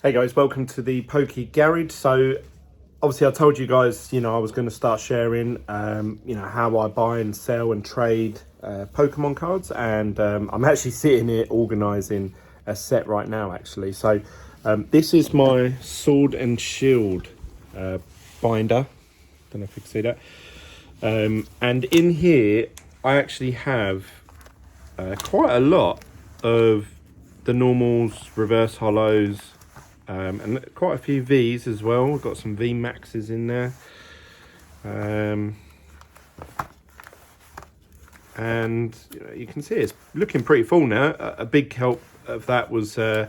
Hey guys, welcome to the Pokey Garage. So obviously I told you guys, I was going to start sharing, how I buy and sell and trade Pokemon cards. And I'm actually sitting here organising a set right now, actually. So this is my Sword and Shield binder. Don't know if you can see that. And in here, I actually have quite a lot of the normals, reverse hollows, and quite a few V's as well. We've got some V Maxes in there. And you can see it's looking pretty full now. A big help of that was, I've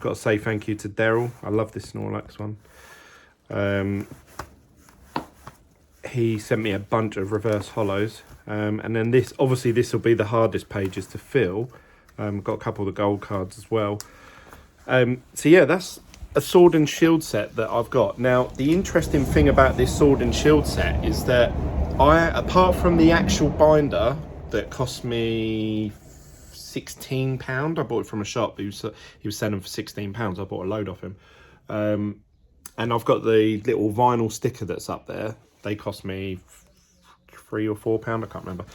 got to say thank you to Daryl. I love this Snorlax one. He sent me a bunch of reverse hollows. And then this will be the hardest pages to fill. Got a couple of the gold cards as well. So yeah, that's a Sword and Shield set that I've got. Now, the interesting thing about this Sword and Shield set is that apart from the actual binder that cost me £16, I bought it from a shop. He was selling for £16. I bought a load off him. And I've got the little vinyl sticker that's up there. They cost me £3 or £4, I can't remember.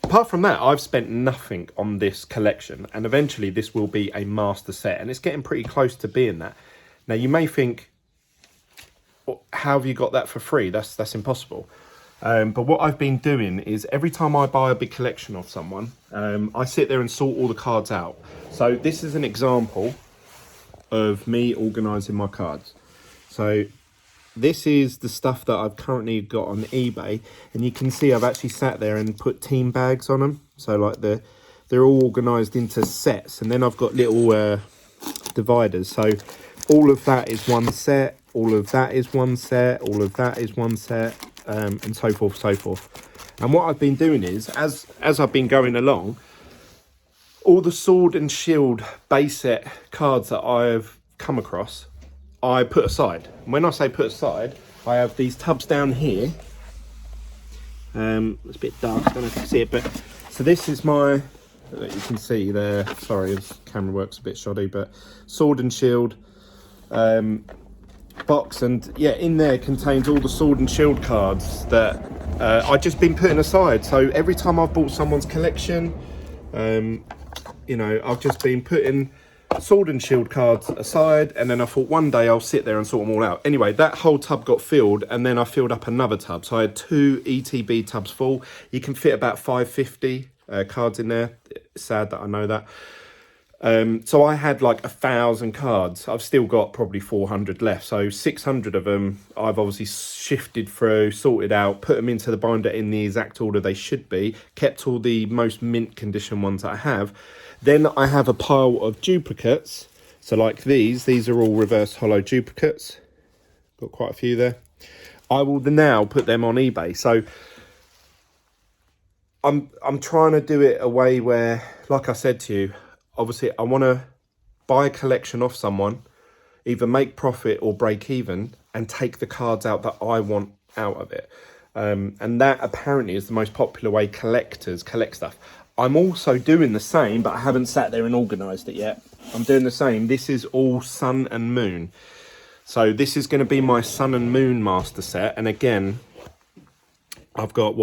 Apart from that, I've spent nothing on this collection, and eventually this will be a master set, and it's getting pretty close to being that. Now, you may think, how have you got that for free? That's impossible. But what I've been doing is every time I buy a big collection off someone, I sit there and sort all the cards out. So this is an example of me organising my cards. So this is the stuff that I've currently got on eBay, and you can see I've actually sat there and put team bags on them. So like they're all organised into sets, and then I've got little dividers. So all of that is one set, all of that is one set, all of that is one set, and so forth, so forth. And what I've been doing is, as I've been going along, all the Sword and Shield base set cards that I've come across, I put aside. When I say put aside, I have these tubs down here. It's a bit dark, I don't know if you can see it, but so this is my, you can see there, sorry, the camera works a bit shoddy, but Sword and Shield box, and yeah, in there contains all the Sword and Shield cards that I've just been putting aside. So every time I've bought someone's collection, I've just been putting Sword and Shield cards aside, and then I thought one day I'll sit there and sort them all out. Anyway, that whole tub got filled, and then I filled up another tub. So I had 2 ETB tubs full. You can fit about 550 cards in there. It's sad that I know that. So I had like 1,000 cards. I've still got probably 400 left. So 600 of them I've obviously shifted through, sorted out, put them into the binder in the exact order they should be, kept all the most mint condition ones that I have. Then I have a pile of duplicates. So like these are all reverse hollow duplicates. Got quite a few there. I will now put them on eBay. So I'm trying to do it a way where, like I said to you, obviously I want to buy a collection off someone, either make profit or break even, and take the cards out that I want out of it. And that apparently is the most popular way collectors collect stuff. I'm also doing the same, but I haven't sat there and organised it yet. I'm doing the same. This is all Sun and Moon. So this is going to be my Sun and Moon master set. And again, I've got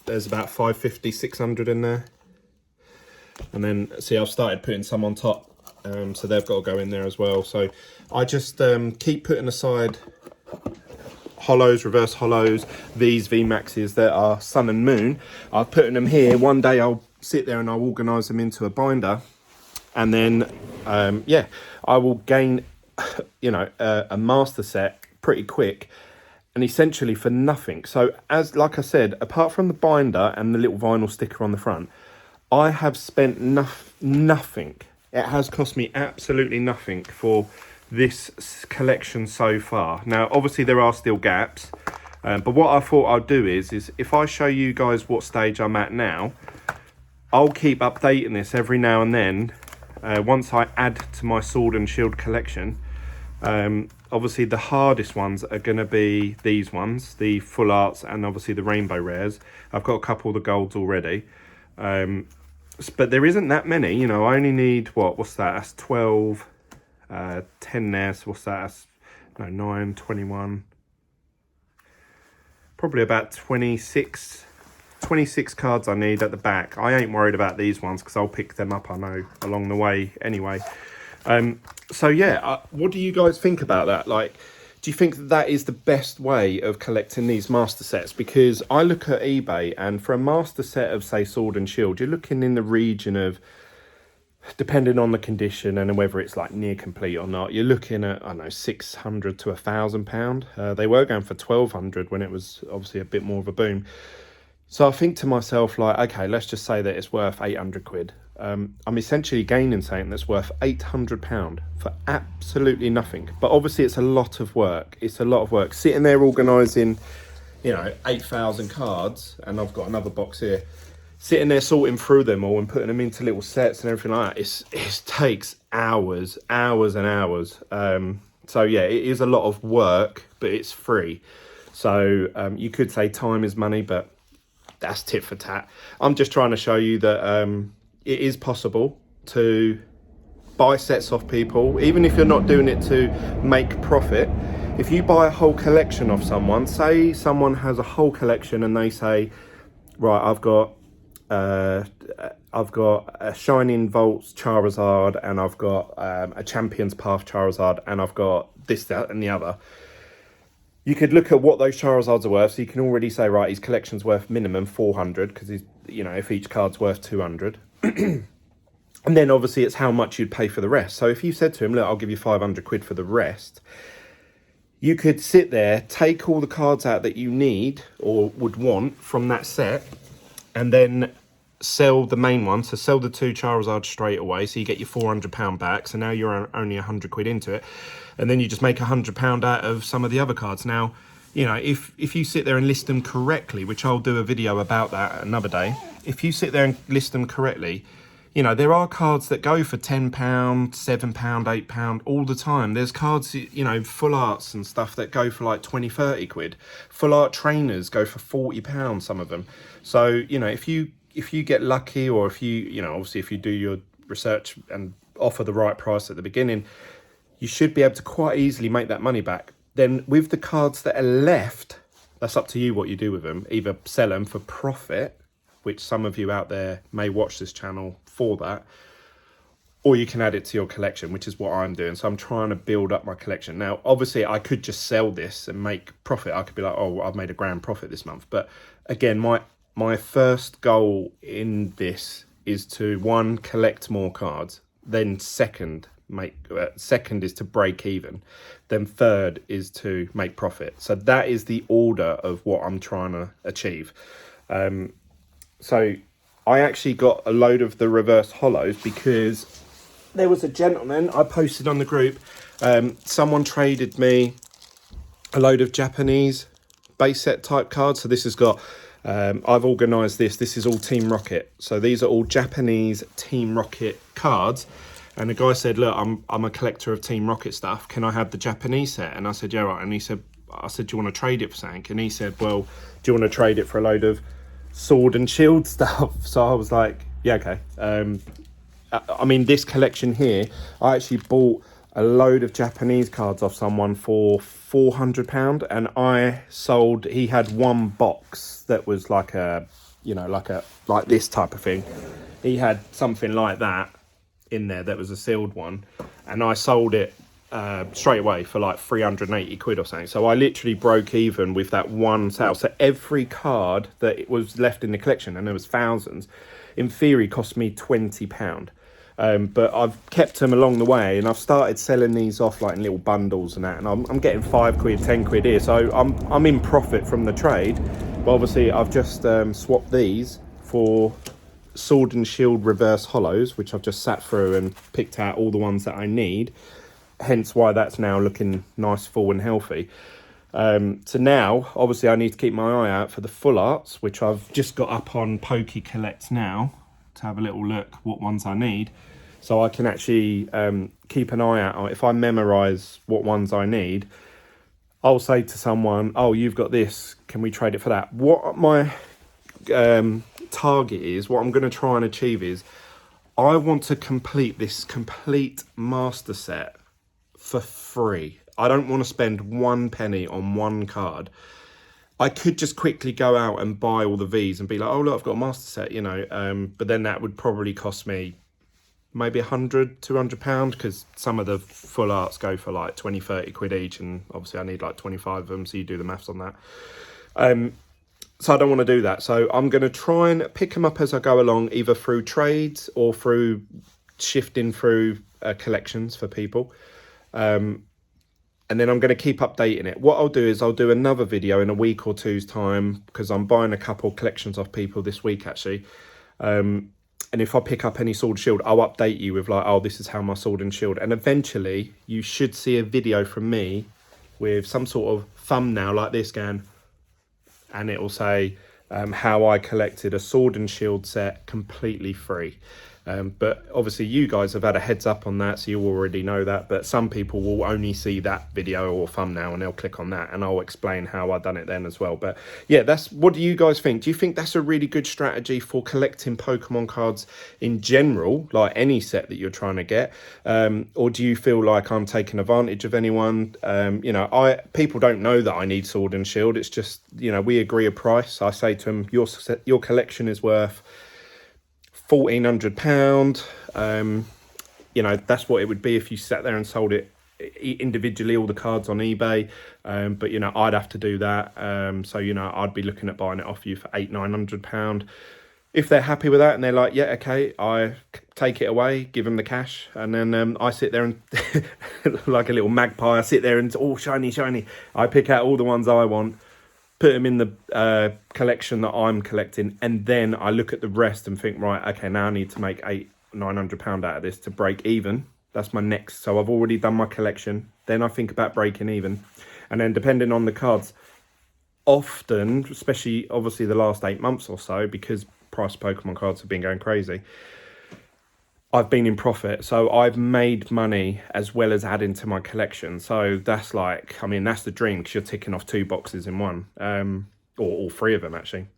there's about 550, 600 in there. And then, see, I've started putting some on top. So they've got to go in there as well. So I just keep putting aside hollows, reverse hollows, these V Maxes that are Sun and Moon. I've put them here. One day I'll sit there and I'll organise them into a binder, and then I will gain a master set pretty quick, and essentially for nothing. So like I said, apart from the binder and the little vinyl sticker on the front, I have spent nothing. It has cost me absolutely nothing for this collection so far. Now obviously there are still gaps, but what I thought I'd do is if I show you guys what stage I'm at now, I'll keep updating this every now and then. Once I add to my Sword and Shield collection, obviously the hardest ones are going to be these ones, the full arts, and obviously the rainbow rares. I've got a couple of the golds already, but there isn't that many. I only need what's that? That's 12 10 there, so what's that? No, 9, 21. Probably about 26 cards I need at the back. I ain't worried about these ones because I'll pick them up, I know, along the way anyway. So yeah, what do you guys think about that? Like, do you think that is the best way of collecting these master sets? Because I look at eBay, and for a master set of, say, Sword and Shield, you're looking in the region of, depending on the condition and whether it's like near complete or not, you're looking at, I don't know, £600 to £1,000. They were going for 1,200 when it was obviously a bit more of a boom. So I think to myself, like, okay, let's just say that it's worth 800 quid. I'm essentially gaining something that's worth £800 for absolutely nothing. But obviously it's a lot of work. It's a lot of work. Sitting there organising, 8,000 cards, and I've got another box here. Sitting there sorting through them all and putting them into little sets and everything like that, it takes hours and hours. So yeah, it is a lot of work, but it's free. So you could say time is money, but that's tit for tat. I'm just trying to show you that it is possible to buy sets off people, even if you're not doing it to make profit. If you buy a whole collection off someone, say someone has a whole collection and they say, right, I've got a Shining Volts Charizard, and I've got a Champion's Path Charizard, and I've got this, that, and the other. You could look at what those Charizards are worth, so you can already say, right, his collection's worth minimum 400, because he's, if each card's worth 200. And then obviously it's how much you'd pay for the rest. So if you said to him, look, I'll give you 500 quid for the rest, you could sit there, take all the cards out that you need or would want from that set, and then sell the main one. So sell the 2 Charizards straight away, so you get your £400 back. So now you're only 100 quid into it, and then you just make £100 out of some of the other cards. Now, if you sit there and list them correctly, which I'll do a video about that another day, if you sit there and list them correctly, there are cards that go for £10, £7, £8 all the time. There's cards, full arts and stuff that go for like 20, 30 quid. Full art trainers go for £40, some of them. So, if you get lucky, or if you, obviously if you do your research and offer the right price at the beginning, you should be able to quite easily make that money back. Then with the cards that are left, that's up to you what you do with them. Either sell them for profit, which some of you out there may watch this channel for that, or you can add it to your collection, which is what I'm doing. So I'm trying to build up my collection. Now, obviously I could just sell this and make profit. I could be like, oh, I've made £1,000 profit this month. But again, my first goal in this is to, one, collect more cards. Then second is to break even. Then third is to make profit. So that is the order of what I'm trying to achieve. So I actually got a load of the reverse hollows because there was a gentleman, I posted on the group, someone traded me a load of Japanese base set type cards. So this has got, I've organised this is all Team Rocket. So these are all Japanese Team Rocket cards. And the guy said, look, I'm a collector of Team Rocket stuff. Can I have the Japanese set? And I said, yeah, right. And I said, do you want to trade it for something? And he said, well, do you want to trade it for a load of Sword and Shield stuff? So I was like, yeah, okay. I mean, this collection here, I actually bought a load of Japanese cards off someone for £400, and I sold, he had one box that was like like this type of thing. He had something like that in there that was a sealed one, and I sold it straight away for like 380 quid or something. So I literally broke even with that one sale. So every card that was left in the collection, and there was thousands, in theory cost me £20. But I've kept them along the way, and I've started selling these off like in little bundles and that, and I'm getting 5 quid, 10 quid here. So I'm in profit from the trade. But obviously I've just swapped these for Sword and Shield reverse hollows, which I've just sat through and picked out all the ones that I need, hence why that's now looking nice, full and healthy. So now obviously I need to keep my eye out for the full arts, which I've just got up on Poke Collect now to have a little look what ones I need, so I can actually keep an eye out. If I memorize what ones I need, I'll say to someone, oh, you've got this, can we trade it for that? What my target is, what I'm going to try and achieve is, I want to complete this complete master set for free. I don't want to spend 1 penny on one card. I could just quickly go out and buy all the Vs and be like, oh look, I've got a master set, you know, but then that would probably cost me maybe £100-200, because some of the full arts go for like 20-30 quid each, and obviously I need like 25 of them, so you do the maths on that. So I don't want to do that. So I'm going to try and pick them up as I go along, either through trades or through shifting through collections for people. And then I'm going to keep updating it. What I'll do is I'll do another video in a week or two's time, because I'm buying a couple collections off people this week actually. And if I pick up any sword shield, I'll update you with like, oh, this is how my sword and shield. And eventually you should see a video from me with some sort of thumbnail like this going, and it will say how I collected a sword and shield set completely free. But obviously you guys have had a heads up on that, so you already know that, but some people will only see that video or thumbnail and they'll click on that, and I'll explain how I've done it then as well. But yeah, what do you guys think? Do you think that's a really good strategy for collecting Pokemon cards in general, like any set that you're trying to get? Or do you feel like I'm taking advantage of anyone? You know, people don't know that I need sword and shield. It's just, you know, we agree a price. I say to them, your collection is worth £1,400. You know, that's what it would be if you sat there and sold it individually, all the cards on eBay. But you know, I'd have to do that. So you know, I'd be looking at buying it off you for £800-900. If they're happy with that and they're like, yeah, okay, I take it away, give them the cash, and then I sit there and like a little magpie, I sit there and oh, shiny, I pick out all the ones I want, put them in the collection that I'm collecting, and then I look at the rest and think, right, okay, now I need to make £800-900 out of this to break even. That's my next. So I've already done my collection. Then I think about breaking even, and then depending on the cards, often, especially obviously the last 8 months or so, because price of Pokemon cards have been going crazy, I've been in profit. So I've made money as well as adding to my collection. So that's like, I mean, that's the dream, because you're ticking off 2 boxes in one, or all 3 of them actually.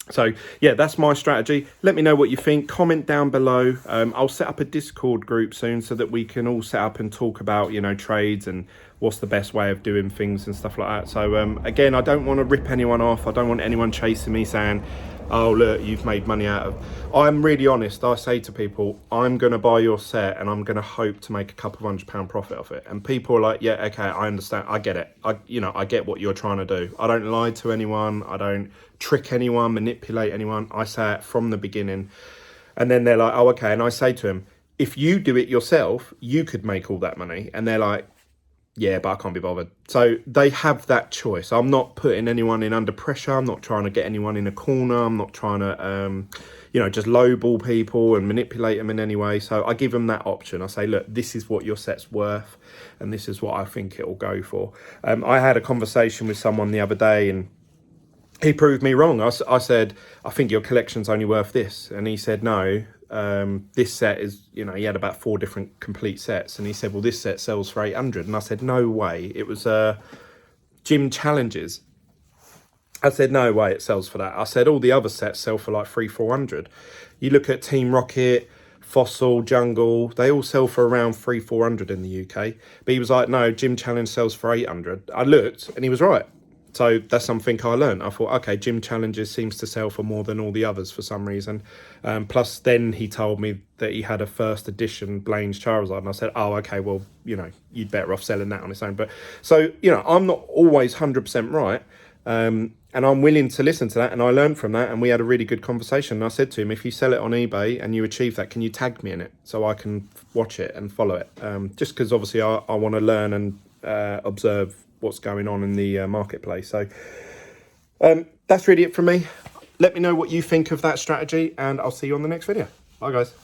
So yeah, that's my strategy. Let me know what you think. Comment down below. I'll set up a Discord group soon so that we can all set up and talk about, you know, trades and what's the best way of doing things and stuff like that. So again, I don't want to rip anyone off. I don't want anyone chasing me saying, oh look, you've made money out of. I'm really honest. I say to people, I'm going to buy your set and I'm going to hope to make a couple of £100 profit off it. And people are like, yeah, okay, I understand, I get it, I get what you're trying to do. I don't lie to anyone, I don't trick anyone, manipulate anyone. I say it from the beginning. And then they're like, oh, okay. And I say to them, if you do it yourself, you could make all that money. And they're like, yeah, but I can't be bothered. So they have that choice. I'm not putting anyone in under pressure. I'm not trying to get anyone in a corner. I'm not trying to, you know, just lowball people and manipulate them in any way. So I give them that option. I say, look, this is what your set's worth, and this is what I think it will go for. I had a conversation with someone the other day, and he proved me wrong. I said, I think your collection's only worth this. And he said, no, this set is, you know, he had about 4 different complete sets. And he said, well, this set sells for 800. And I said, no way. It was Gym Challenges. I said, no way it sells for that. I said, all the other sets sell for like 300-400. You look at Team Rocket, Fossil, Jungle, they all sell for around 300-400 in the UK. But he was like, no, Gym Challenge sells for 800. I looked and he was right. So that's something I learned. I thought, okay, Gym Challenges seems to sell for more than all the others for some reason. Plus, then he told me that he had a first edition Blaine's Charizard. And I said, oh, okay, well, you know, you'd better off selling that on its own. But so, you know, I'm not always 100% right. And I'm willing to listen to that. And I learned from that. And we had a really good conversation. And I said to him, if you sell it on eBay and you achieve that, can you tag me in it so I can watch it and follow it? Just because obviously I want to learn and observe what's going on in the marketplace. So that's really it from me. Let me know what you think of that strategy, and I'll see you on the next video. Bye guys.